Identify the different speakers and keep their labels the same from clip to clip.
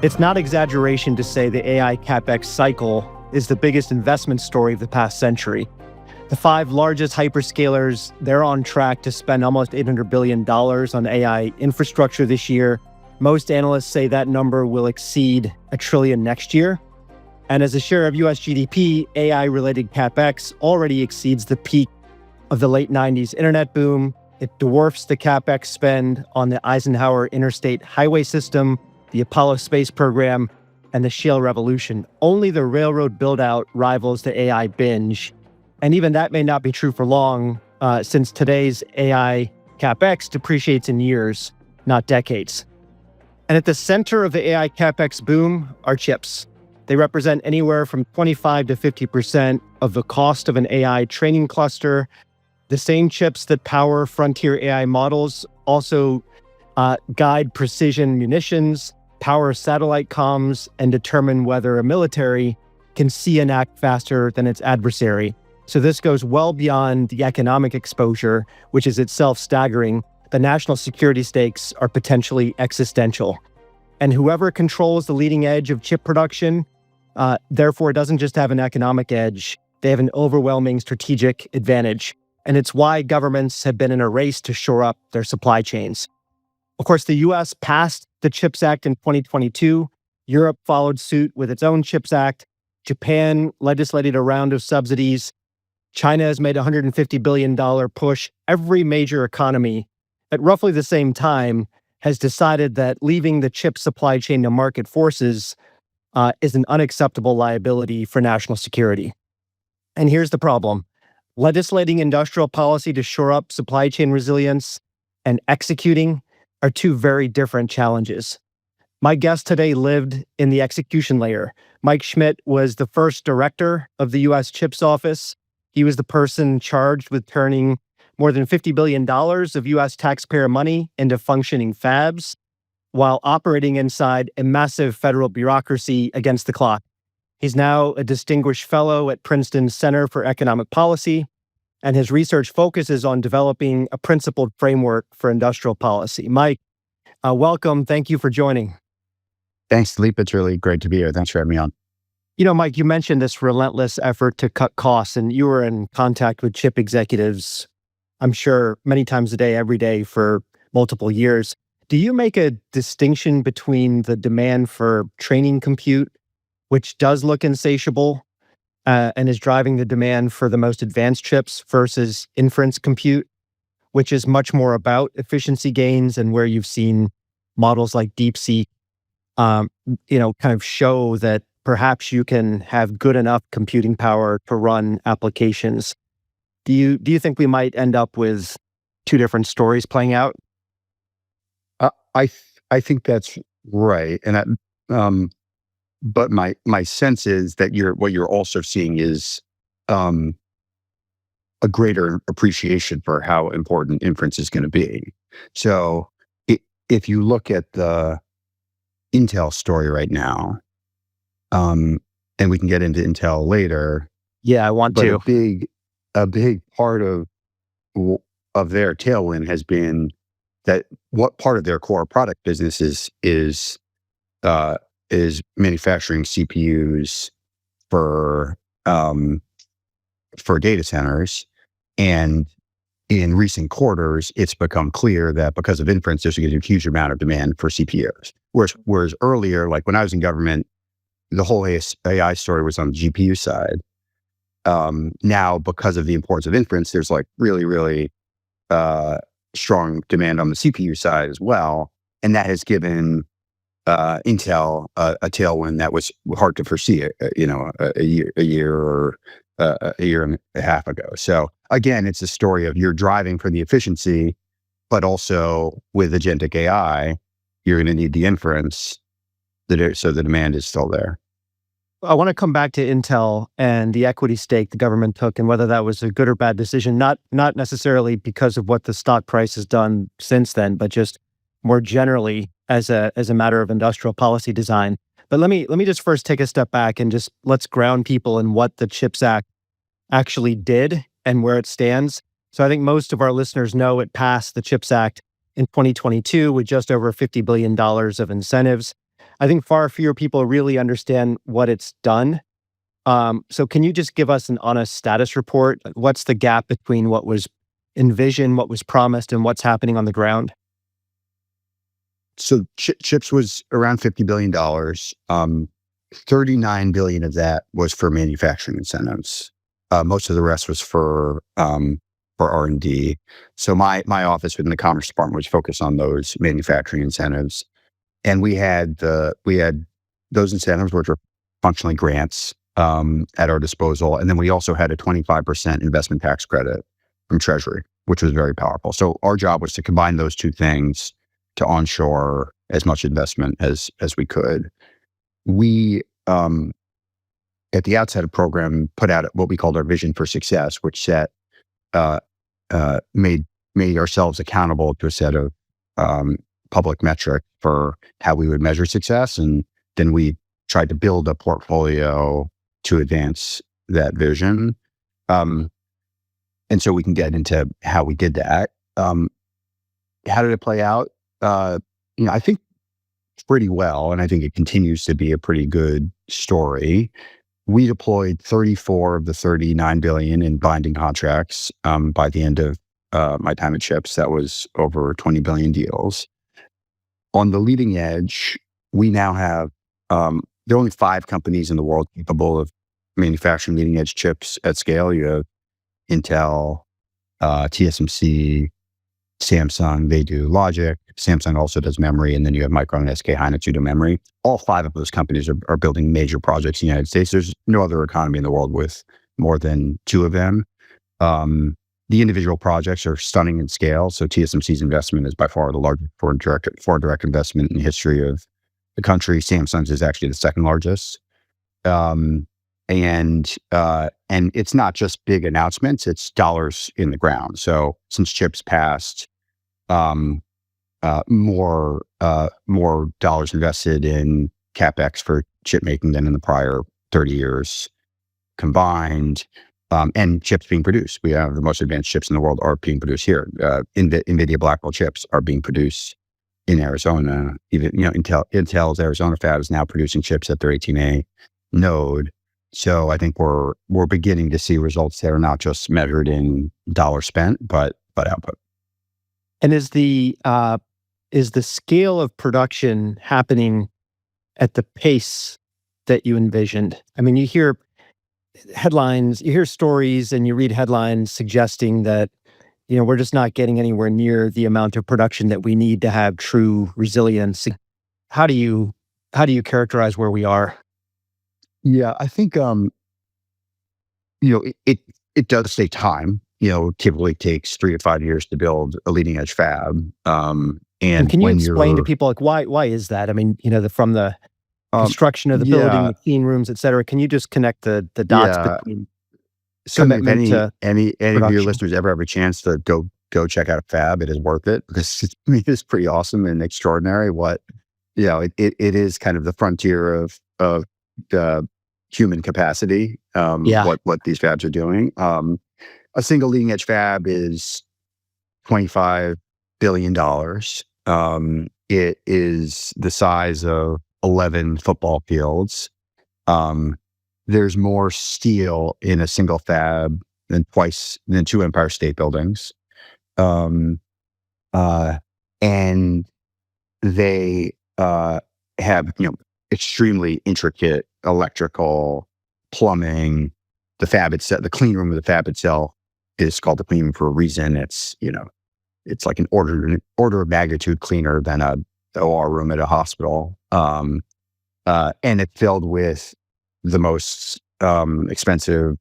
Speaker 1: It's not exaggeration to say the AI capex cycle is the biggest investment story of the past century. The five largest hyperscalers, they're on track to spend almost $800 billion on AI infrastructure this year. Most analysts say that number will exceed $1 trillion next year. And as a share of US GDP, AI-related capex already exceeds the peak of the late 90s internet boom. It dwarfs the capex spend on the Eisenhower Interstate Highway System, the Apollo space program, and the shale revolution. Only the railroad build-out rivals the AI binge. And even that may not be true for long, since today's AI capex depreciates in years, not decades. And at the center of the AI capex boom are chips. They represent anywhere from 25 to 50% of the cost of an AI training cluster. The same chips that power frontier AI models also guide precision munitions, power satellite comms, and determine whether a military can see and act faster than its adversary. So this goes well beyond the economic exposure, which is itself staggering. The national security stakes are potentially existential. And whoever controls the leading edge of chip production, therefore doesn't just have an economic edge, they have an overwhelming strategic advantage. And it's why governments have been in a race to shore up their supply chains. Of course, the US passed the CHIPS Act in 2022. Europe followed suit with its own CHIPS Act. Japan legislated a round of subsidies. China has made a $150 billion push. Every major economy, at roughly the same time, has decided that leaving the chip supply chain to market forces is an unacceptable liability for national security. And here's the problem. Legislating industrial policy to shore up supply chain resilience and executing are two very different challenges. My guest today lived in the execution layer. Mike Schmidt was the first director of the U.S. CHIPS office. He was the person charged with turning more than $50 billion of U.S. taxpayer money into functioning fabs while operating inside a massive federal bureaucracy against the clock. He's now a distinguished fellow at Princeton's Center for Economic Policy, and his research focuses on developing a principled framework for industrial policy. Mike, welcome. Thank you for joining.
Speaker 2: Thanks, Daleep. It's really great to be here. Thanks for having me on.
Speaker 1: You know, Mike, you mentioned this relentless effort to cut costs, and you were in contact with chip executives, I'm sure, many times a day, every day for multiple years. Do you make a distinction between the demand for training compute, which does look insatiable and is driving the demand for the most advanced chips, versus inference compute, which is much more about efficiency gains and where you've seen models like DeepSeek, kind of show that perhaps you can have good enough computing power to run applications? Do you think we might end up with two different stories playing out?
Speaker 2: I think that's right, and but my sense is that what you're also seeing is a greater appreciation for how important inference is going to be. So if you look at the Intel story right now, and we can get into Intel later.
Speaker 1: Yeah, I want to.
Speaker 2: A big part of their tailwind has been that what part of their core product business is manufacturing CPUs for data centers. And in recent quarters, it's become clear that because of inference, there's a huge amount of demand for CPUs. Whereas earlier, like when I was in government, the whole AI story was on the GPU side. Now, because of the importance of inference, there's like really, really strong demand on the CPU side as well. And that has given Intel a tailwind that was hard to foresee, a year or a year and a half ago. So again, it's a story of you're driving for the efficiency, but also with agentic AI, you're going to need the inference so the demand is still there.
Speaker 1: I want to come back to Intel and the equity stake the government took and whether that was a good or bad decision, not necessarily because of what the stock price has done since then, but just more generally as a matter of industrial policy design. But let me just first take a step back and just let's ground people in what the CHIPS Act actually did and where it stands. So I think most of our listeners know it passed the CHIPS Act in 2022 with just over $50 billion of incentives. I think far fewer people really understand what it's done. So can you just give us an honest status report? Like, what's the gap between what was envisioned, what was promised, and what's happening on the ground?
Speaker 2: So CHIPS was around $50 billion. 39 billion of that was for manufacturing incentives. Most of the rest was for R&D. So my office within the Commerce Department was focused on those manufacturing incentives, and we had those incentives, which were functionally grants at our disposal, and then we also had a 25% investment tax credit from Treasury, which was very powerful. So our job was to combine those two things to onshore as much investment as we could. We, at the outset of the program, put out what we called our vision for success, which set made ourselves accountable to a set of public metrics for how we would measure success, and then we tried to build a portfolio to advance that vision. And so we can get into how we did that. How did it play out? I think pretty well, and I think it continues to be a pretty good story. We deployed 34 of the 39 billion in binding contracts by the end of my time at CHIPS. That was over 20 billion deals. On the leading edge, we now have, there are only 5 companies in the world capable of manufacturing leading edge chips at scale. You have Intel, TSMC, Samsung, they do logic. Samsung also does memory, and then you have Micron and SK Hynix who do memory. All 5 of those companies are building major projects in the United States. There's no other economy in the world with more than 2 of them. The individual projects are stunning in scale. So TSMC's investment is by far the largest foreign direct investment in the history of the country. Samsung's is actually the second largest. And it's not just big announcements, it's dollars in the ground. So since CHIPS passed, more dollars invested in capex for chip making than in the prior 30 years combined, and chips being produced. We have the most advanced chips in the world are being produced here. NVIDIA Blackwell chips are being produced in Arizona. Even Intel's Arizona fab is now producing chips at their 18A node. So I think we're beginning to see results that are not just measured in dollars spent, but output.
Speaker 1: And is the scale of production happening at the pace that you envisioned? I mean, you hear headlines, you hear stories, and you read headlines suggesting that we're just not getting anywhere near the amount of production that we need to have true resilience. How do you characterize where we are?
Speaker 2: Yeah, I think it does take time. Typically takes 3 to 5 years to build a leading edge fab. And
Speaker 1: can you explain to people why is that? I mean, from the construction of the building, the clean rooms, et cetera. Can you just connect the dots between commitment to
Speaker 2: any of your listeners ever have a chance to go check out a fab, it is worth it, because it's pretty awesome and extraordinary. It is kind of the frontier of the human capacity. What these fabs are doing. A single leading edge fab is $25 billion. It is the size of 11 football fields. There's more steel in a single fab than 2 Empire State Buildings. And they have, extremely intricate electrical, plumbing. The fab itself, the clean room of the fab itself is called the clean room for a reason. It's, it's like an order of magnitude cleaner than the OR room at a hospital. And it's filled with the most expensive,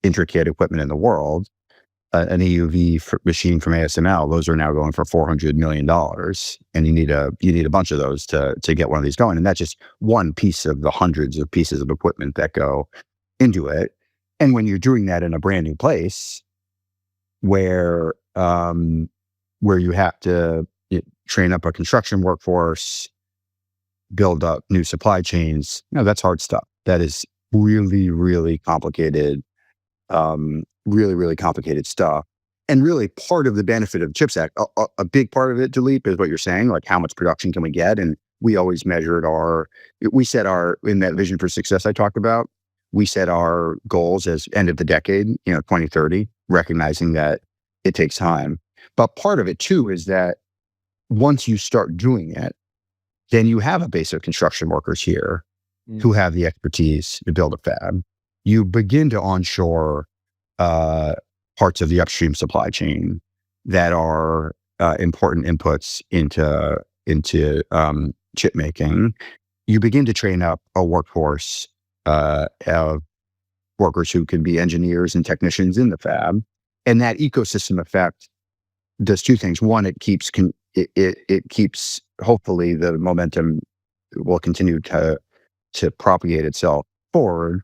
Speaker 2: intricate equipment in the world. An EUV machine from ASML, those are now going for $400 million, and you need a bunch of those to get one of these going. And that's just one piece of the hundreds of pieces of equipment that go into it. And when you're doing that in a brand new place, where you have to train up a construction workforce, build up new supply chains, that's hard stuff. That is really, really complicated. Really, really complicated stuff. And really part of the benefit of the CHIPS Act, a big part of it, Daleep, is what you're saying, like how much production can we get? And we always measured in that vision for success I talked about, we set our goals as end of the decade, 2030, recognizing that it takes time. But part of it too is that once you start doing it, then you have a base of construction workers here who have the expertise to build a fab. You begin to onshore parts of the upstream supply chain that are important inputs into chip making. You begin to train up a workforce of workers who can be engineers and technicians in the fab, and that ecosystem effect does two things. One, it keeps hopefully the momentum will continue to propagate itself forward,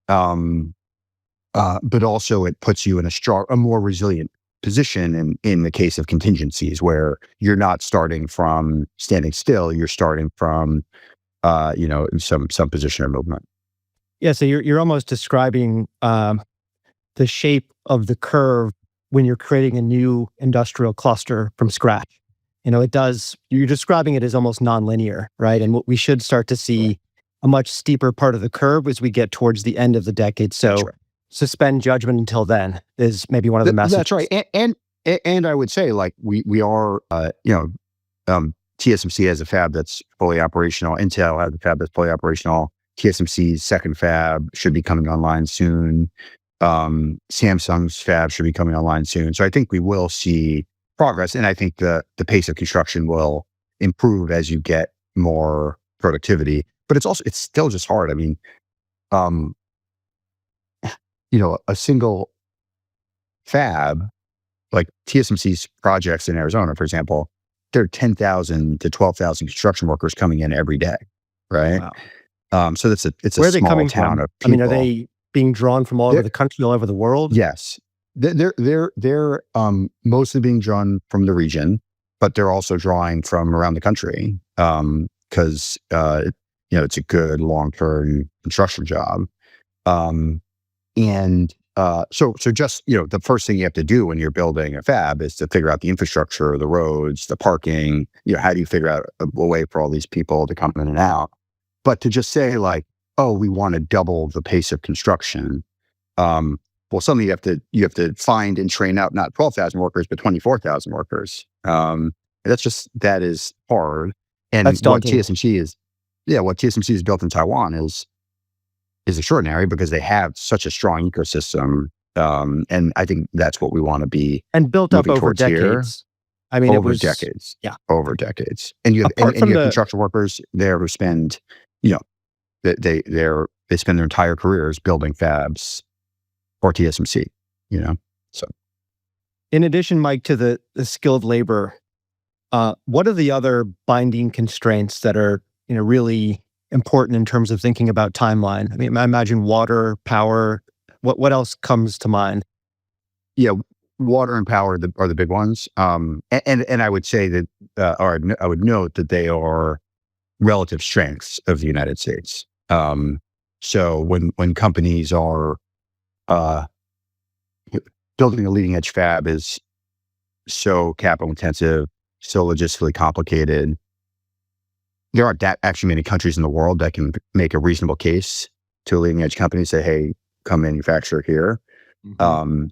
Speaker 2: but also it puts you in a more resilient position in the case of contingencies where you're not starting from standing still, you're starting from some position or movement.
Speaker 1: Yeah, so you're almost describing the shape of the curve when you're creating a new industrial cluster from scratch. You're describing it as almost nonlinear, right? And what we should start to see a much steeper part of the curve as we get towards the end of the decade. So suspend judgment until then is maybe one of the messages.
Speaker 2: That's right. And I would say, like, we are, TSMC has a fab that's fully operational. Intel has a fab that's fully operational. TSMC's second fab should be coming online soon. Samsung's fab should be coming online soon. So I think we will see progress. And I think the pace of construction will improve as you get more productivity. But it's still just hard. I mean, a single fab, like TSMC's projects in Arizona, for example, there are 10,000 to 12,000 construction workers coming in every day, right?
Speaker 1: Wow.
Speaker 2: So it's a
Speaker 1: Where are they
Speaker 2: small
Speaker 1: coming
Speaker 2: town
Speaker 1: from?
Speaker 2: of people.
Speaker 1: I mean, are they being drawn from all over the country, all over the world?
Speaker 2: Yes. They're mostly being drawn from the region, but they're also drawing from around the country because it's a good long-term construction job. So just, the first thing you have to do when you're building a fab is to figure out the infrastructure, the roads, the parking, how do you figure out a way for all these people to come in and out? But to just say like, oh, we want to double the pace of construction. Well, suddenly you have to find and train out not 12,000 workers, but 24,000 workers. That is hard. And
Speaker 1: That's
Speaker 2: what
Speaker 1: daunting.
Speaker 2: TSMC has built in Taiwan is extraordinary because they have such a strong ecosystem. And I think that's what we want to be.
Speaker 1: And built up over decades.
Speaker 2: Here.
Speaker 1: I mean,
Speaker 2: over decades.
Speaker 1: Yeah.
Speaker 2: Over decades. And you have construction workers there who spend, they spend their entire careers building fabs for TSMC, so.
Speaker 1: In addition, Mike, to the skilled labor, what are the other binding constraints that are, really important in terms of thinking about timeline? I mean, I imagine water, power. What else comes to mind?
Speaker 2: Yeah, water and power are the big ones. And I would say that, or I would note that they are relative strengths of the United States. So when companies are building a leading edge fab is so capital intensive, so logistically complicated. There aren't that actually many countries in the world that can make a reasonable case to a leading edge company, say, hey, come manufacture here. Mm-hmm.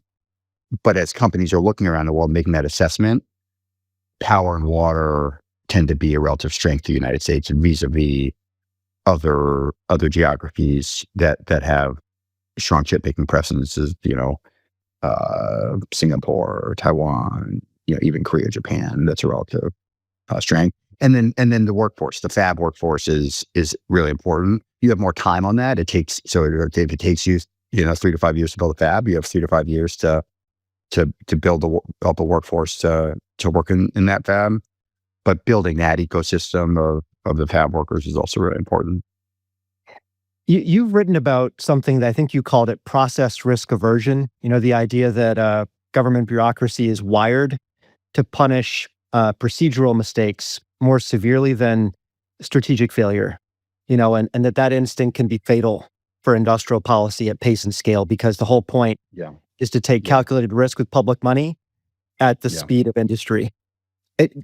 Speaker 2: But as companies are looking around the world making that assessment, power and water tend to be a relative strength to the United States and vis-a-vis other geographies that have strong chip making presences, Singapore, Taiwan, even Korea, Japan. That's a relative strength. And then the workforce, the fab workforce is really important. You have more time on that. If it takes you 3 to 5 years to build a fab, you have 3 to 5 years to build up a workforce to work in that fab. But building that ecosystem of the fab workers is also really important.
Speaker 1: You've written about something that I think you called it process risk aversion. The idea that government bureaucracy is wired to punish procedural mistakes more severely than strategic failure, and that instinct can be fatal for industrial policy at pace and scale, because the whole point is to take calculated risk with public money at the speed of industry.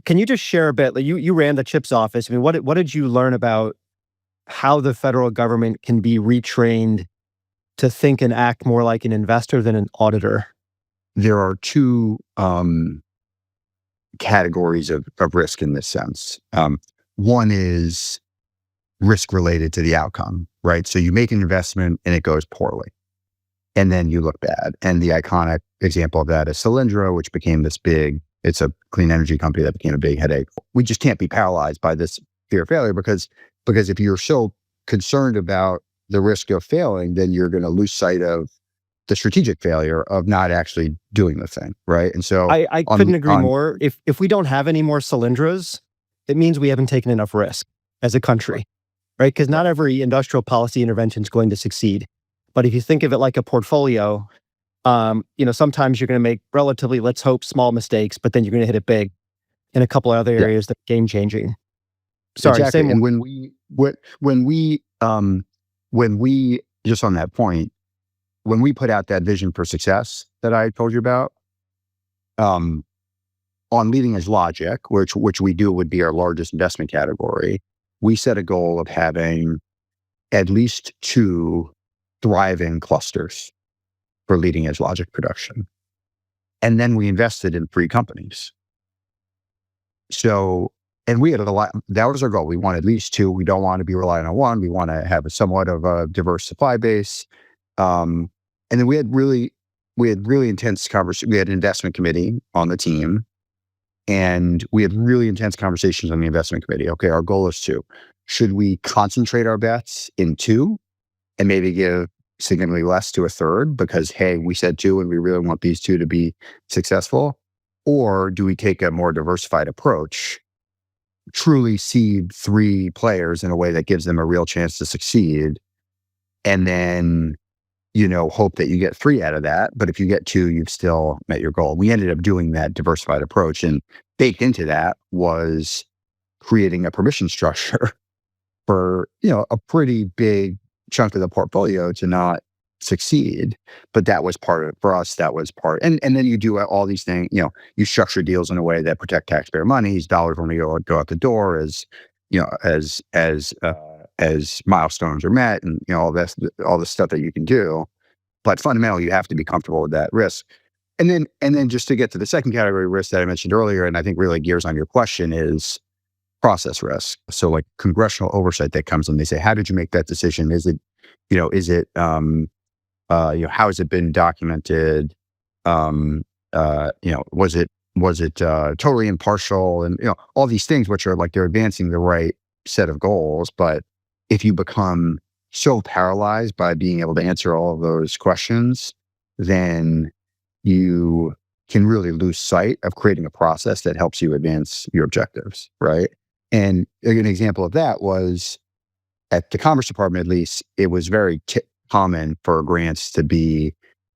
Speaker 1: Can you just share a bit? Like you ran the CHIPS office. I mean, what did you learn about how the federal government can be retrained to think and act more like an investor than an auditor?
Speaker 2: There are two categories of risk in this sense. One is risk related to the outcome, right? So you make an investment and it goes poorly, and then you look bad. And the iconic example of that is Solyndra, which became this big, it's a clean energy company that became a big headache. We just can't be paralyzed by this fear of failure because if you're so concerned about the risk of failing, then you're going to lose sight of the strategic failure of not actually doing the thing, right? And so
Speaker 1: I couldn't agree more. If we don't have any more Solyndras, it means we haven't taken enough risk as a country, right? Because not every industrial policy intervention is going to succeed. But if you think of it like a portfolio, sometimes you're going to make relatively, let's hope, small mistakes, but then you're going to hit it big in a couple of other areas that are game changing. Sorry,
Speaker 2: exactly.
Speaker 1: same.
Speaker 2: And when we just on that point, when we put out that vision for success that I told you about, on leading edge logic, which we do would be our largest investment category, we set a goal of having at least 2 thriving clusters for leading edge logic production. And then we invested in 3 companies. So, and we had a lot, that was our goal. We want at least 2. We don't want to be reliant on one. We want to have a somewhat of a diverse supply base. And then we had really intense conversations. We had an investment committee on the team, and we had really intense conversations on the investment committee. Okay, our goal is 2. Should we concentrate our bets in 2 and maybe give significantly less to a third because, hey, we said 2 and we really want these 2 to be successful? Or do we take a more diversified approach, truly seed 3 players in a way that gives them a real chance to succeed, and then hope that you get 3 out of that, but if you get 2, you've still met your goal. We ended up doing that diversified approach, and baked into that was creating a permission structure for, a pretty big chunk of the portfolio to not succeed. But that was part of it. For us, that was part. And then you do all these things, you structure deals in a way that protect taxpayer money. These dollars only go out the door as milestones are met, and all the stuff that you can do. But fundamentally, you have to be comfortable with that risk. And then just to get to the second category of risk that I mentioned earlier, and I think really gears on your question, is process risk. So like congressional oversight that comes in, they say, how did you make that decision? Is it, how has it been documented? Was it totally impartial? And, all these things, which are like, they're advancing the right set of goals. But if you become so paralyzed by being able to answer all of those questions, then you can really lose sight of creating a process that helps you advance your objectives, right? And an example of that was at the Commerce Department, at least, it was very common for grants to be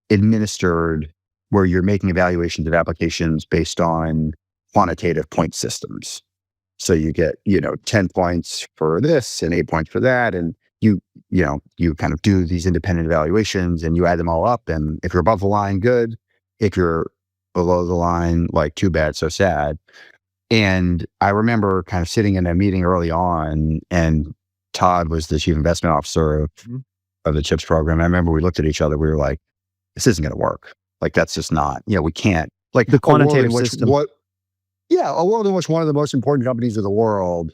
Speaker 2: administered where you're making evaluations of applications based on quantitative point systems. So you get, 10 points for this and 8 points for that. And you kind of do these independent evaluations and you add them all up. And if you're above the line, good. If you're below the line, like, too bad, so sad. And I remember kind of sitting in a meeting early on, and Todd was the chief investment officer of the CHIPS program. I remember we looked at each other. We were like, this isn't going to work. Like, that's just not, we can't. Like
Speaker 1: the quantitative system.
Speaker 2: A world in which one of the most important companies of the world,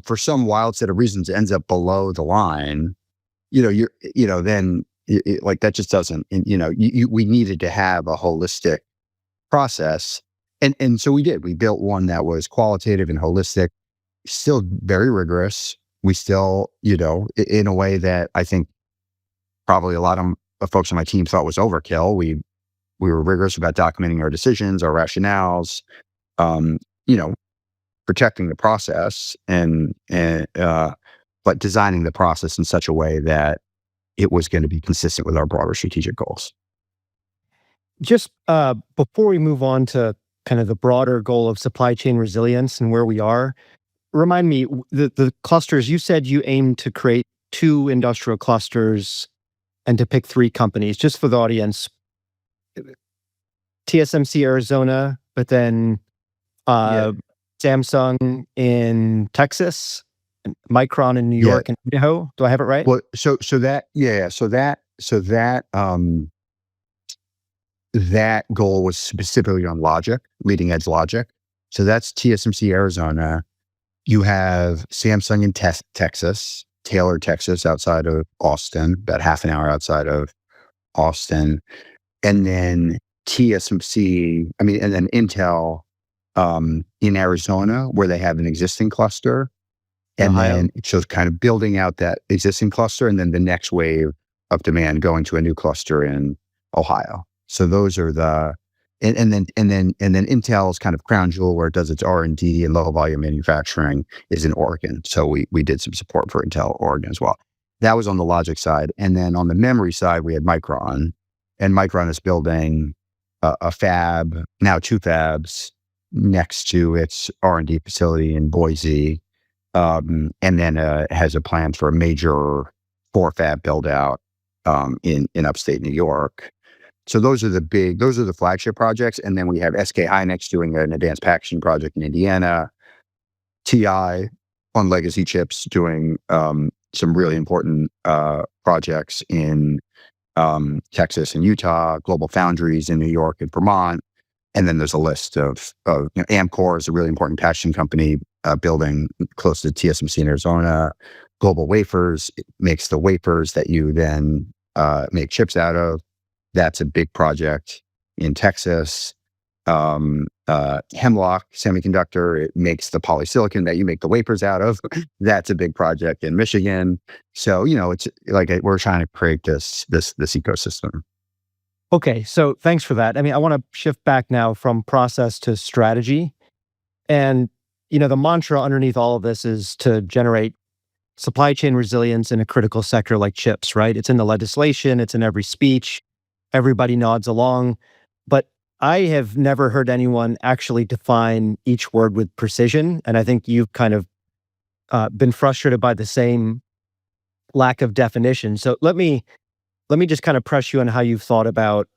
Speaker 2: for some wild set of reasons, ends up below the line, then like that just doesn't, we needed to have a holistic process. And so we did. We built one that was qualitative and holistic, still very rigorous. We still, in a way that I think probably a lot of folks on my team thought was overkill. We were rigorous about documenting our decisions, our rationales, protecting the process but designing the process in such a way that it was going to be consistent with our broader strategic goals.
Speaker 1: Just before we move on to kind of the broader goal of supply chain resilience and where we are, remind me, the clusters, you said you aim to create 2 industrial clusters and to pick 3 companies. Just for the audience, TSMC Arizona, but then uh, Samsung in Texas, and Micron in New
Speaker 2: Yeah.
Speaker 1: York and Idaho. Do I have it right?
Speaker 2: Well, that goal was specifically on logic, leading edge logic. So that's TSMC Arizona. You have Samsung in Texas, Taylor, Texas, outside of Austin, about half an hour outside of Austin. And then TSMC, and then Intel in Arizona, where they have an existing cluster. And
Speaker 1: Ohio.
Speaker 2: then so kind of building out that existing cluster, and then the next wave of demand going to a new cluster in Ohio. So those are and then Intel's kind of crown jewel, where it does its R&D and low volume manufacturing, is in Oregon. So we did some support for Intel Oregon as well. That was on the logic side. And then on the memory side, we had Micron, and Micron is building a fab, now 2 fabs, next to its R&D facility in Boise. And then has a plan for a major 4 fab build out in upstate New York. So those are the flagship projects. And then we have SK Hynix doing an advanced packaging project in Indiana, TI on legacy chips doing some really important projects in Texas and Utah, Global Foundries in New York and Vermont. And then there's a list of Amcor is a really important packaging company building close to TSMC in Arizona. Global Wafers makes the wafers that you then make chips out of. That's a big project in Texas. Hemlock Semiconductor, it makes the polysilicon that you make the wafers out of. That's a big project in Michigan. So, it's like we're trying to create this ecosystem.
Speaker 1: Okay, so thanks for that. I want to shift back now from process to strategy. And, the mantra underneath all of this is to generate supply chain resilience in a critical sector like chips, right? It's in the legislation, it's in every speech, everybody nods along. But I have never heard anyone actually define each word with precision. And I think you've kind of been frustrated by the same lack of definition. So let me just kind of press you on how you've thought about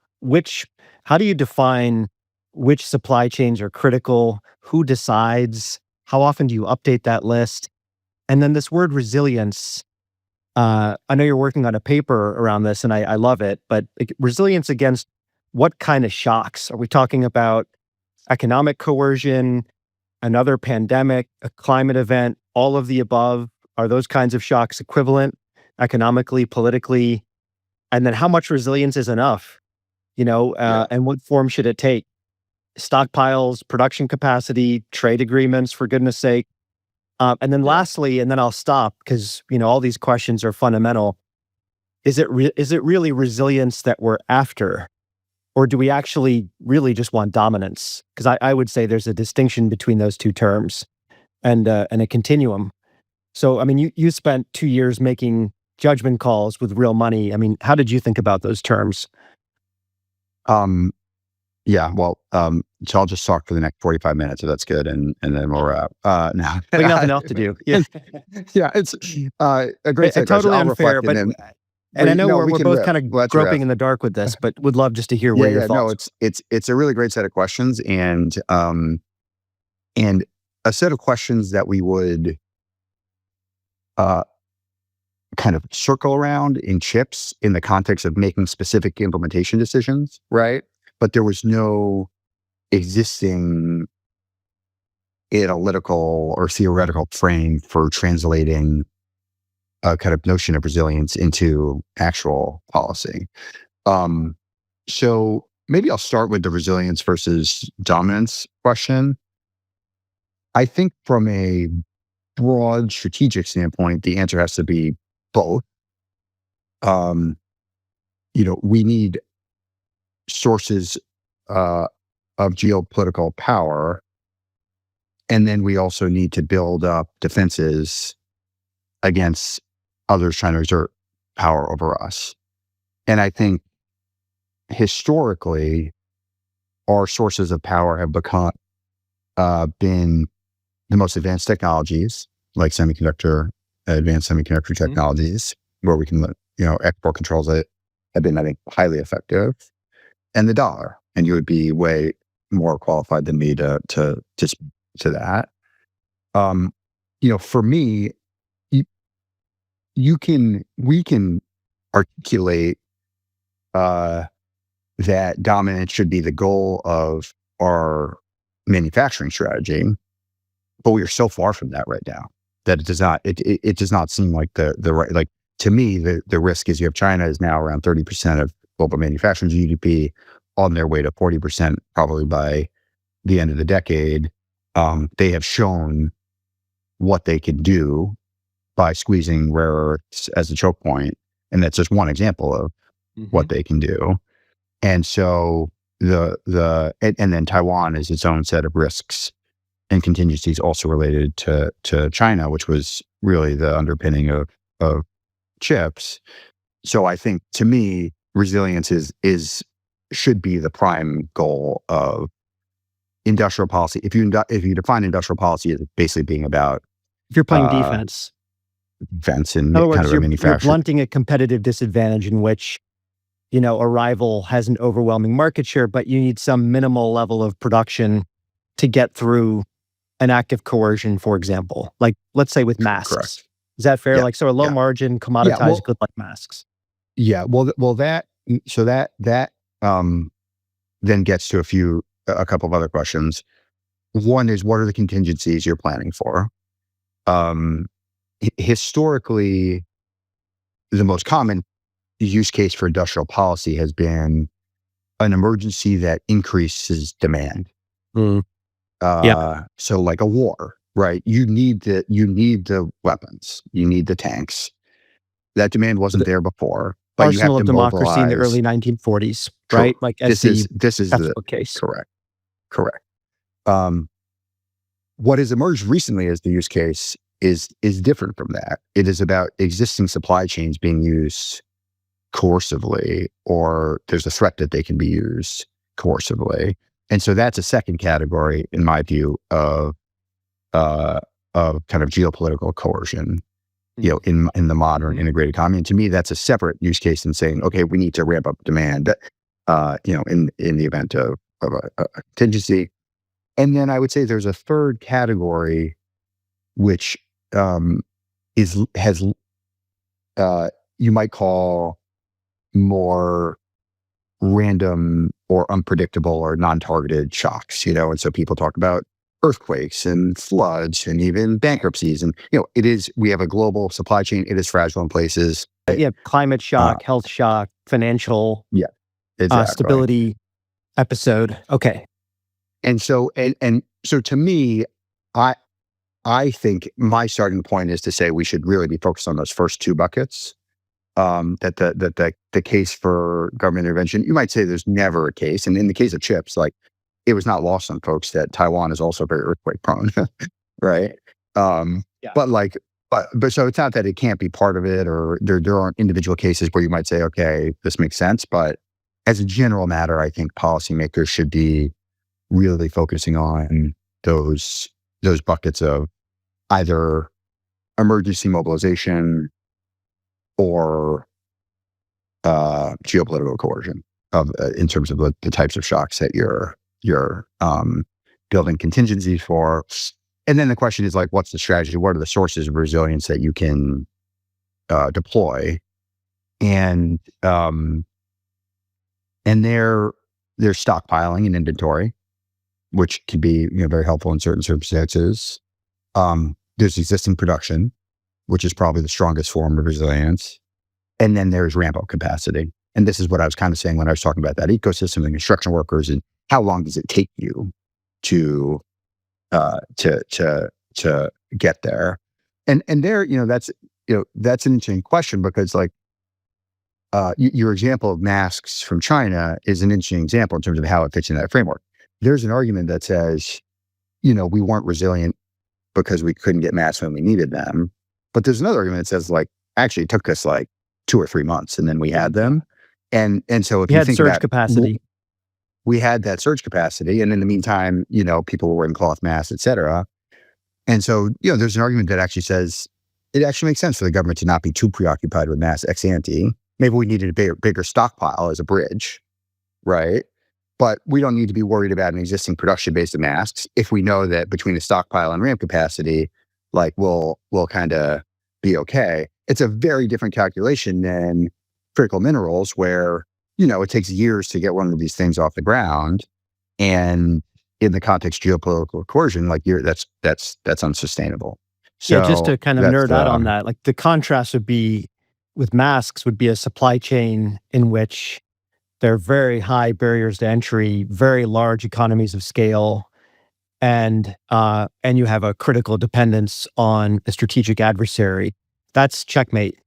Speaker 1: how do you define which supply chains are critical, who decides, how often do you update that list? And then this word resilience, I know you're working on a paper around this and I love it, but resilience against what kind of shocks? Are we talking about economic coercion, another pandemic, a climate event, all of the above? Are those kinds of shocks equivalent economically, politically? And then how much resilience is enough, and what form should it take? Stockpiles, production capacity, trade agreements, for goodness sake. And then lastly, and then I'll stop because, all these questions are fundamental. Is it really resilience that we're after? Or do we actually really just want dominance? Because I would say there's a distinction between those two terms and a continuum. So, you spent 2 years making judgment calls with real money. How did you think about those terms?
Speaker 2: So I'll just talk for the next 45 minutes if that's good, and then we'll wrap. No.
Speaker 1: We got nothing else to do. Yeah,
Speaker 2: yeah, it's a great set of
Speaker 1: totally
Speaker 2: questions.
Speaker 1: unfair, but I know we're both kind of groping in the dark with this, but would love just to hear your thoughts.
Speaker 2: No, it's a really great set of questions, and a set of questions that we would kind of circle around in chips in the context of making specific implementation decisions, right? But there was no existing analytical or theoretical frame for translating a kind of notion of resilience into actual policy. So maybe I'll start with the resilience versus dominance question. I think from a broad strategic standpoint, the answer has to be both. We need sources of geopolitical power, and then we also need to build up defenses against others trying to exert power over us. And I think historically, our sources of power have been the most advanced technologies, like advanced semiconductor technologies, where we can, export controls that have been, I think, highly effective, and the dollar. And you would be way more qualified than me to speak to that. For me, we can articulate that dominance should be the goal of our manufacturing strategy, but we are so far from that right now that it does not seem like the right, like, to me, the risk is you have China is now around 30% of global manufacturing GDP, on their way to 40% probably by the end of the decade. They have shown what they can do by squeezing rare earths as a choke point, and that's just one example of what they can do. And so and then Taiwan is its own set of risks and contingencies also related to China, which was really the underpinning of chips. So I think, to me, resilience should be the prime goal of industrial policy. If you define industrial policy as basically being about,
Speaker 1: if you're playing defense
Speaker 2: and
Speaker 1: in other words,
Speaker 2: kind of a
Speaker 1: you're
Speaker 2: manufacturer,
Speaker 1: blunting a competitive disadvantage in which, a rival has an overwhelming market share, but you need some minimal level of production to get through an act of coercion, for example, like, let's say, with masks.
Speaker 2: Correct.
Speaker 1: Is that fair?
Speaker 2: Yeah.
Speaker 1: Like, so a low margin commoditized good like masks.
Speaker 2: Yeah. That then gets to a couple of other questions. One is, what are the contingencies you're planning for? Historically, the most common use case for industrial policy has been an emergency that increases demand. So like a war, right? You need the weapons, you need the tanks. That demand wasn't there before. But
Speaker 1: Arsenal
Speaker 2: you have
Speaker 1: of
Speaker 2: to
Speaker 1: democracy in the
Speaker 2: mobilize.
Speaker 1: early 1940s,
Speaker 2: True.
Speaker 1: right? Like,
Speaker 2: this is the
Speaker 1: case.
Speaker 2: Correct. What has emerged recently as the use case is different from that. It is about existing supply chains being used coercively, or there's a threat that they can be used coercively. And so that's a second category, in my view, of kind of geopolitical coercion, in the modern integrated economy. And to me, that's a separate use case than saying, okay, we need to ramp up demand, in the event of a contingency. And then I would say there's a third category, which has you might call more random or unpredictable or non-targeted shocks, and so people talk about earthquakes and floods and even bankruptcies. And, we have a global supply chain. It is fragile in places.
Speaker 1: Climate shock, health shock, financial stability episode. Okay.
Speaker 2: And so, so to me, I think my starting point is to say we should really be focused on those first two buckets. That the case for government intervention, you might say there's never a case. And in the case of chips, like, it was not lost on folks that Taiwan is also very earthquake prone, right? But so it's not that it can't be part of it, or there aren't individual cases where you might say, okay, this makes sense. But as a general matter, I think policymakers should be really focusing on those buckets of either emergency mobilization or geopolitical coercion in terms of the types of shocks that you're building contingencies for. And then the question is, like, what's the strategy? What are the sources of resilience that you can deploy? And they're stockpiling and inventory, which can be very helpful in certain circumstances. There's existing production, which is probably the strongest form of resilience. And then there's ramp-up capacity. And this is what I was kind of saying when I was talking about that ecosystem and construction workers, and how long does it take you to get there? And there, that's an interesting question, because, like, your example of masks from China is an interesting example in terms of how it fits in that framework. There's an argument that says, we weren't resilient because we couldn't get masks when we needed them. But there's another argument that says, like, actually it took us like 2 or 3 months and then we had them. And so if you think
Speaker 1: surge capacity,
Speaker 2: we had that surge capacity. And in the meantime, people were wearing cloth masks, et cetera. And so, there's an argument that actually says it actually makes sense for the government to not be too preoccupied with masks ex ante. Maybe we needed a bigger stockpile as a bridge, right? but we don't need to be worried about an existing production base of masks if we know that between the stockpile and ramp capacity, like we'll kind of be okay. It's a very different calculation than critical minerals, where it takes years to get one of these things off the ground, and in the context of geopolitical coercion, like that's unsustainable. So
Speaker 1: just to kind of nerd out on that, like the contrast would be with masks would be a supply chain in which there are very high barriers to entry, very large economies of scale, and you have a critical dependence on a strategic adversary. That's checkmate,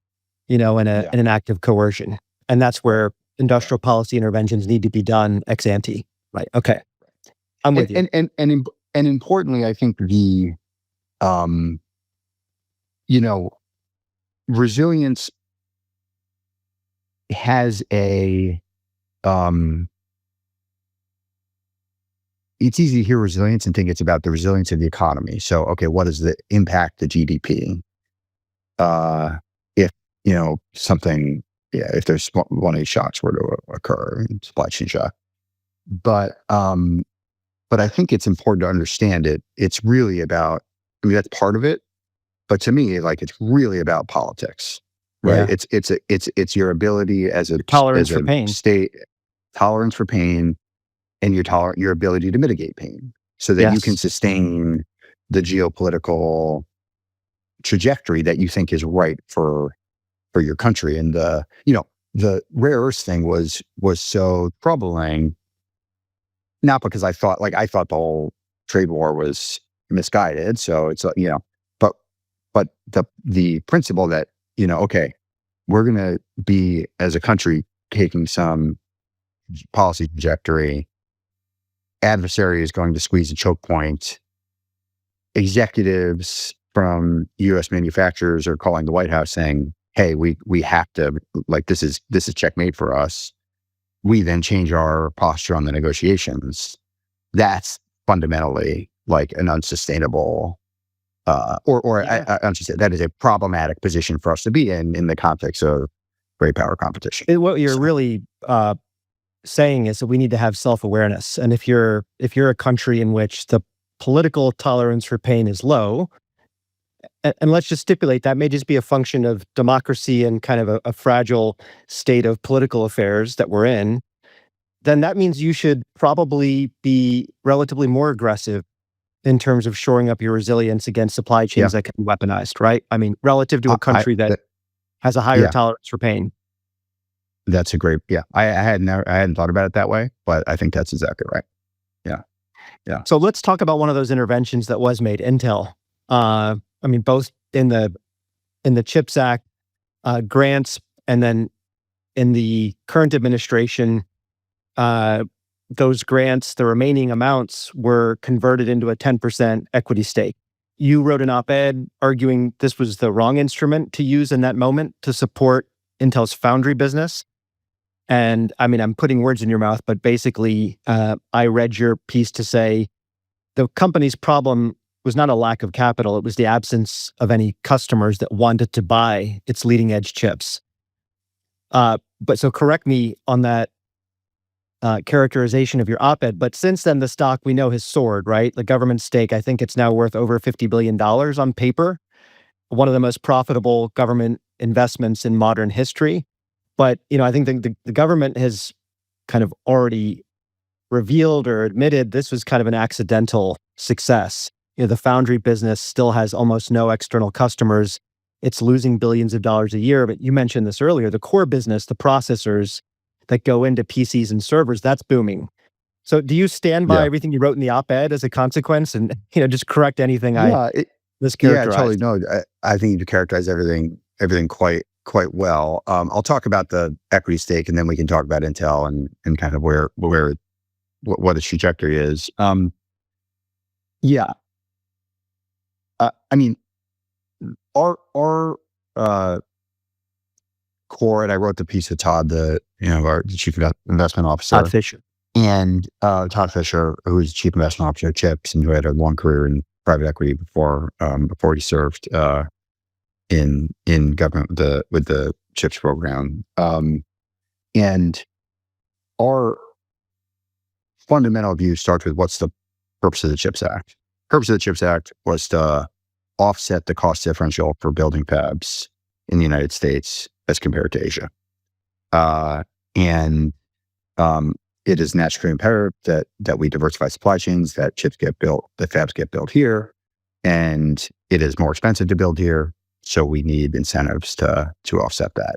Speaker 1: in an act of coercion, and that's where industrial policy interventions need to be done ex ante. Right? Okay, I'm with you.
Speaker 2: And importantly, I think the resilience has a it's easy to hear resilience and think it's about the resilience of the economy. So, okay, what is the impact to GDP? If, something, if there's one of these shocks were to occur, supply chain shock. But I think it's important to understand it. It's really about, that's part of it. But to me, like, it's really about politics, right?
Speaker 1: Yeah.
Speaker 2: It's your ability as a
Speaker 1: tolerance for pain,
Speaker 2: tolerance for pain, and your ability to mitigate pain, so that you can sustain the geopolitical trajectory that you think is right for your country. And the rare earth thing was so troubling, not because I thought the whole trade war was misguided. So it's but the principle that okay, we're going to be as a country taking some policy trajectory. Adversary is going to squeeze a choke point. Executives from U.S. manufacturers are calling the White House saying, "Hey, we have to, like, this is checkmate for us." We then change our posture on the negotiations. That's fundamentally like an unsustainable, that is a problematic position for us to be in the context of great power competition.
Speaker 1: What you're really saying is that we need to have self-awareness. And if you're a country in which the political tolerance for pain is low, and let's just stipulate that may just be a function of democracy and kind of a fragile state of political affairs that we're in, then that means you should probably be relatively more aggressive in terms of shoring up your resilience against supply chains that can be weaponized, right? I mean, relative to a country that has a higher tolerance for pain.
Speaker 2: That's a great, I hadn't thought about it that way, but I think that's exactly right. Yeah.
Speaker 1: So let's talk about one of those interventions that was made, Intel. I mean, both in the CHIPS Act grants, and then in the current administration, those grants, the remaining amounts were converted into a 10% equity stake. You wrote an op-ed arguing this was the wrong instrument to use in that moment to support Intel's foundry business. And I mean, I'm putting words in your mouth, but basically, I read your piece to say the company's problem was not a lack of capital. It was the absence of any customers that wanted to buy its leading edge chips. But so correct me on that characterization of your op-ed. But since then, the stock we know has soared, right? The government stake, I think it's now worth over $50 billion on paper. One of the most profitable government investments in modern history. But, I think the government has kind of already revealed or admitted this was kind of an accidental success. The foundry business still has almost no external customers. It's losing billions of dollars a year. But you mentioned this earlier, the core business, the processors that go into PCs and servers, that's booming. So do you stand by everything you wrote in the op-ed as a consequence, and, just correct anything I mischaracterized?
Speaker 2: Yeah, totally. No, I think you characterize everything quite well. I'll talk about the equity stake, and then we can talk about Intel and kind of what its trajectory is. I mean, our core, and I wrote the piece with Todd, our chief investment officer,
Speaker 1: Todd Fisher,
Speaker 2: and Todd Fisher, who is chief investment officer at CHIPS and who had a long career in private equity before he served in government with the CHIPS program. And our fundamental view starts with what's the purpose of the CHIPS Act. Purpose of the CHIPS Act was to offset the cost differential for building fabs in the United States as compared to Asia. And it is naturally imperative that we diversify supply chains, that chips get built, that fabs get built here, and it is more expensive to build here, so we need incentives to offset that.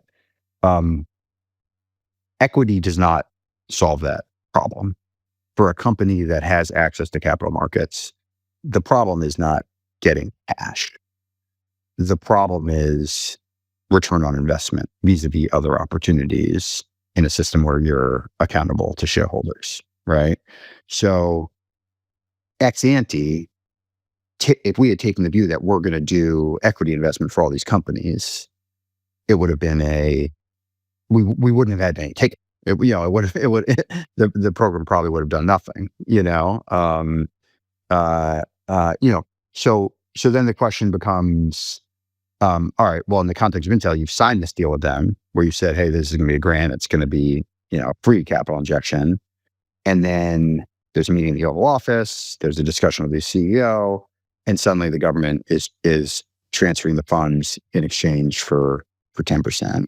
Speaker 2: Equity does not solve that problem. For a company that has access to capital markets, the problem is not getting cash. The problem is return on investment vis-a-vis other opportunities in a system where you're accountable to shareholders, right? So ex ante, if we had taken the view that we're going to do equity investment for all these companies, it would have been we wouldn't have had any take it. The program probably would have done nothing, So then the question becomes, all right, well, in the context of Intel, you've signed this deal with them where you said, hey, this is going to be a grant. It's going to be, free capital injection. And then there's a meeting in the Oval Office. There's a discussion with the CEO. And suddenly the government is transferring the funds in exchange for 10%.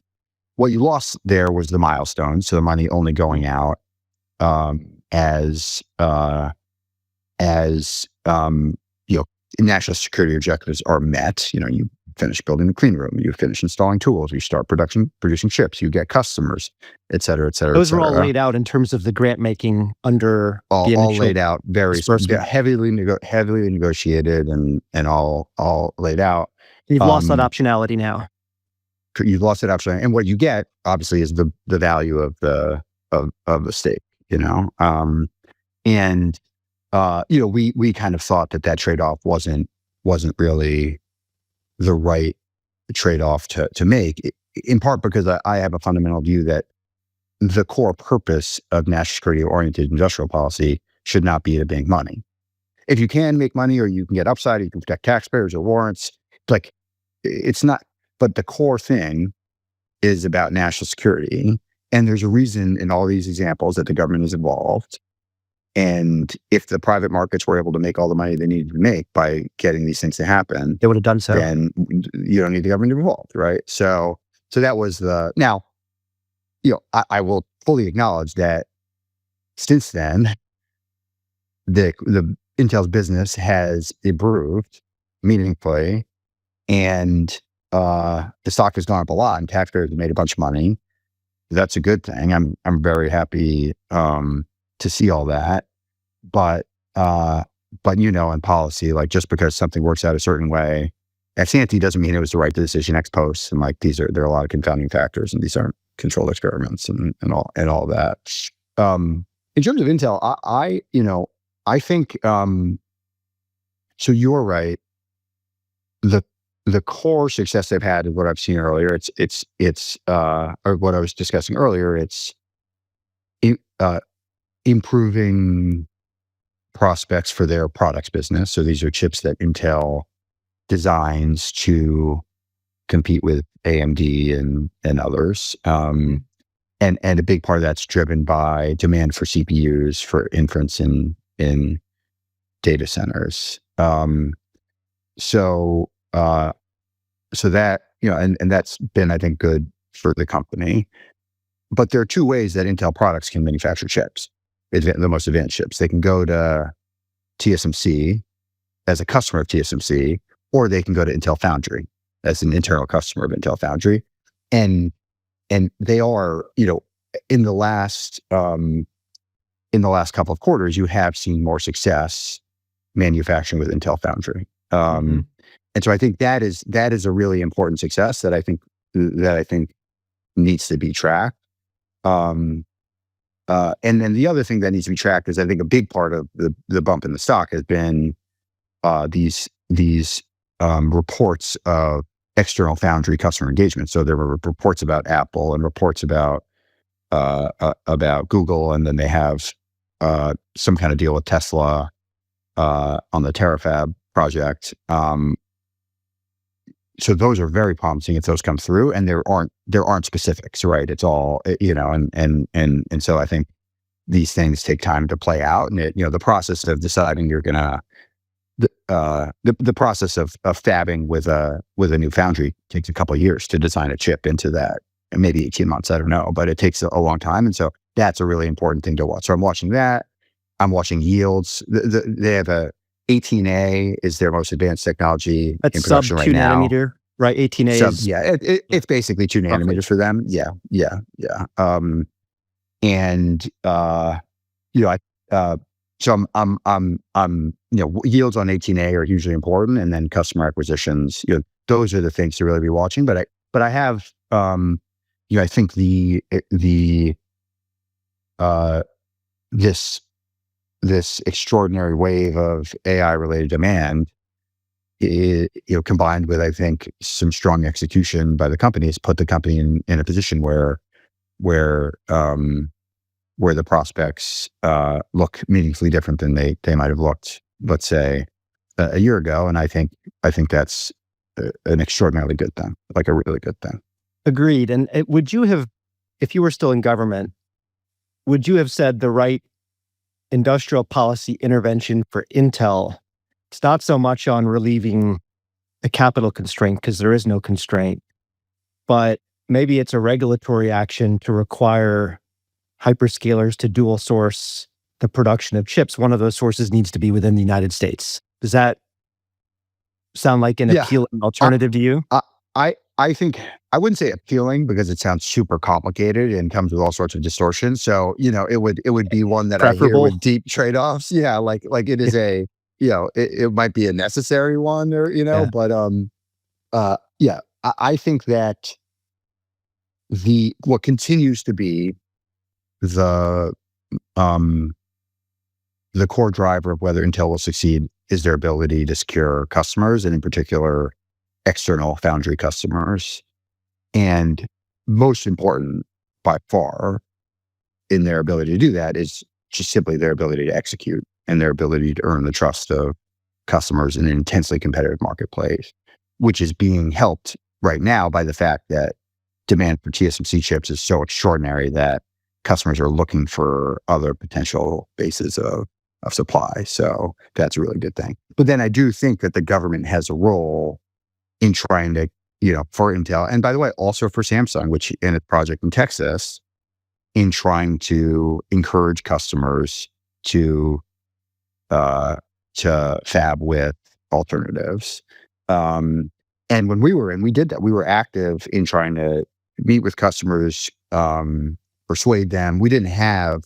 Speaker 2: What you lost there was the milestone. So the money only going out as national security objectives are met. You finish building the clean room, you finish installing tools, you start producing chips, you get customers, et cetera, et cetera.
Speaker 1: Those were all laid out in terms of the grant making under the
Speaker 2: all laid out, very heavily negotiated and all laid out.
Speaker 1: You've lost that optionality now.
Speaker 2: You've lost that optionality, and what you get obviously is the value of the stake. We kind of thought that trade-off wasn't really the right trade-off to make, in part because I have a fundamental view that the core purpose of national security-oriented industrial policy should not be to make money. If you can make money or you can get upside, you can protect taxpayers or warrants, it's not, but the core thing is about national security. And there's a reason in all these examples that the government is involved. And if the private markets were able to make all the money they needed to make by getting these things to happen,
Speaker 1: they would have done so.
Speaker 2: Then you don't need the government involved, right? So that was now, I will fully acknowledge that since then, the Intel's business has improved meaningfully, and the stock has gone up a lot, and taxpayers have made a bunch of money. That's a good thing. I'm very happy to see all that, but in policy, just because something works out a certain way, ex ante doesn't mean it was the right decision ex post, and there are a lot of confounding factors, and these aren't controlled experiments and all that. In terms of Intel, I think so. You're right. The core success they've had is what I've seen earlier. It's or what I was discussing earlier. It's improving prospects for their products business. So these are chips that Intel designs to compete with AMD and others. And a big part of that's driven by demand for CPUs for inference in data centers. So that, and that's been, I think, good for the company. But there are two ways that Intel products can manufacture chips, the most advanced chips. They can go to TSMC as a customer of TSMC, or they can go to Intel Foundry as an internal customer of Intel Foundry. And they are, in the last couple of quarters, you have seen more success manufacturing with Intel Foundry. And so I think that is a really important success that I think needs to be tracked. And then the other thing that needs to be tracked is, I think, a big part of the bump in the stock has been these reports of external foundry customer engagement. So there were reports about Apple and reports about Google, and then they have some kind of deal with Tesla on the Terafab project. So those are very promising if those come through, and there aren't specifics, right? It's all, and so I think these things take time to play out, and the process of deciding you're gonna the process of fabbing with a new foundry takes a couple of years to design a chip into that, and maybe 18 months, I don't know, but it takes a long time, and so that's a really important thing to watch. So I'm watching that. I'm watching yields. They have a 18A is their most advanced technology
Speaker 1: That's
Speaker 2: in production
Speaker 1: sub
Speaker 2: right
Speaker 1: 2
Speaker 2: now.
Speaker 1: nanometer, right? 18A is
Speaker 2: It's basically 2 nanometers for them. Yeah. And so I'm yields on 18A are hugely important, and then customer acquisitions. Those are the things to really be watching. But I have I think this extraordinary wave of AI related demand, combined with, I think, some strong execution by the companies, put the company in a position where the prospects look meaningfully different than they might have looked, let's say, a year ago. And I think that's an extraordinarily good thing, like a really good thing.
Speaker 1: Agreed. And would you have, if you were still in government, would you have said the right industrial policy intervention for Intel? It's not so much on relieving a capital constraint, because there is no constraint, but maybe it's a regulatory action to require hyperscalers to dual source the production of chips. One of those sources needs to be within the United States. Does that sound like an appealing alternative to you?
Speaker 2: I think I wouldn't say appealing, because it sounds super complicated and comes with all sorts of distortions. So, it would be one that
Speaker 1: Preferable.
Speaker 2: I hear with deep trade-offs. Yeah. Like it is it might be a necessary one, or, but, I think that what continues to be the core driver of whether Intel will succeed is their ability to secure customers, and in particular, external foundry customers. And most important by far in their ability to do that is just simply their ability to execute and their ability to earn the trust of customers in an intensely competitive marketplace, which is being helped right now by the fact that demand for TSMC chips is so extraordinary that customers are looking for other potential bases of supply. So that's a really good thing. But then I do think that the government has a role in trying to, for Intel, and by the way, also for Samsung, which in a project in Texas, in trying to encourage customers to fab with alternatives. And when we did that. We were active in trying to meet with customers, persuade them. We didn't have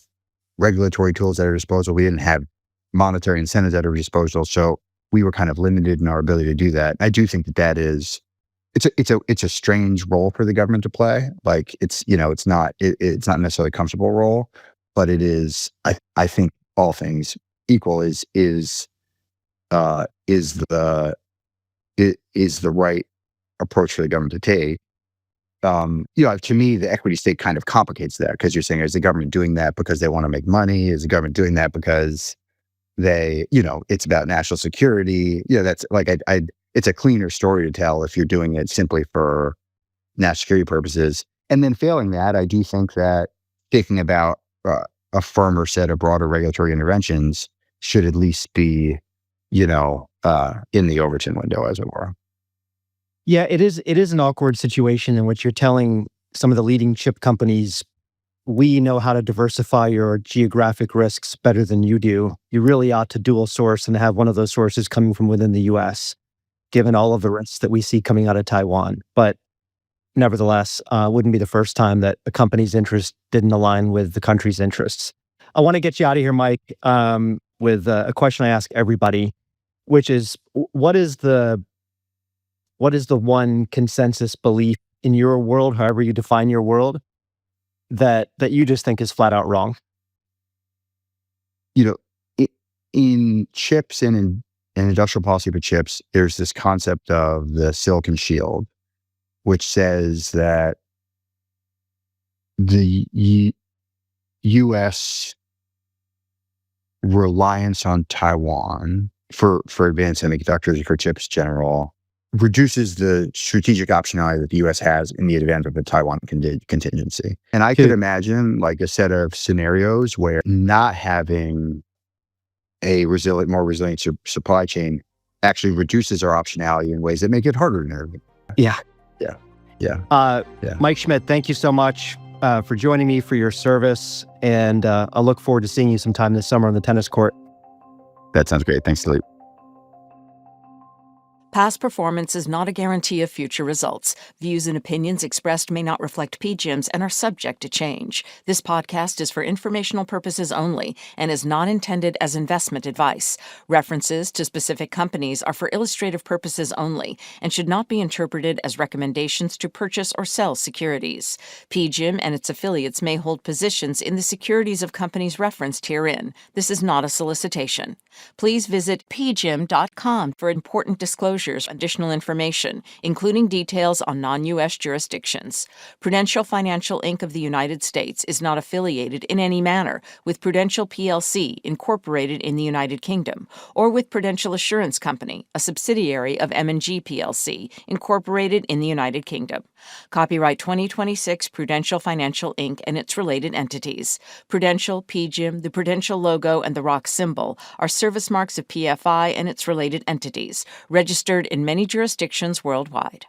Speaker 2: regulatory tools at our disposal. We didn't have monetary incentives at our disposal. So we were kind of limited in our ability to do that. I do think that is, it's a strange role for the government to play. Like it's not necessarily a comfortable role, but it is, I think all things equal is the right approach for the government to take. To me, the equity stake kind of complicates that, because you're saying, is the government doing that because they want to make money? Is the government doing that because it's about national security? That's like, it's a cleaner story to tell if you're doing it simply for national security purposes. And then failing that, I do think that thinking about a firmer set of broader regulatory interventions should at least be, in the Overton window, as it were.
Speaker 1: Yeah, it is an awkward situation in which you're telling some of the leading chip companies, we know how to diversify your geographic risks better than you do. You really ought to dual source and have one of those sources coming from within the US, given all of the risks that we see coming out of Taiwan. But nevertheless, wouldn't be the first time that a company's interest didn't align with the country's interests. I want to get you out of here, Mike, with a question I ask everybody, which is, what is the one consensus belief in your world, however you define your world, that you just think is flat out wrong?
Speaker 2: In chips and in industrial policy for chips, there's this concept of the silicon shield, which says that the U.S. reliance on Taiwan for advanced semiconductors, for chips general, reduces the strategic optionality that the U.S. has in the event of a Taiwan contingency. And I could imagine like a set of scenarios where not having a more resilient supply chain actually reduces our optionality in ways that make it harder to navigate.
Speaker 1: Yeah.
Speaker 2: Yeah.
Speaker 1: Mike Schmidt, thank you so much for joining me, for your service. And I look forward to seeing you sometime this summer on the tennis court.
Speaker 2: That sounds great. Thanks, Daleep.
Speaker 3: Past performance is not a guarantee of future results. Views and opinions expressed may not reflect PGIMs and are subject to change. This podcast is for informational purposes only and is not intended as investment advice. References to specific companies are for illustrative purposes only and should not be interpreted as recommendations to purchase or sell securities. PGIM and its affiliates may hold positions in the securities of companies referenced herein. This is not a solicitation. Please visit pgim.com for important disclosures, additional information, including details on non-U.S. jurisdictions. Prudential Financial Inc. of the United States is not affiliated in any manner with Prudential plc, incorporated in the United Kingdom, or with Prudential Assurance Company, a subsidiary of M&G plc, incorporated in the United Kingdom. Copyright 2026 Prudential Financial Inc. and its related entities. Prudential, PGIM, the Prudential logo, and the rock symbol are service marks of PFI and its related entities, registered in many jurisdictions worldwide.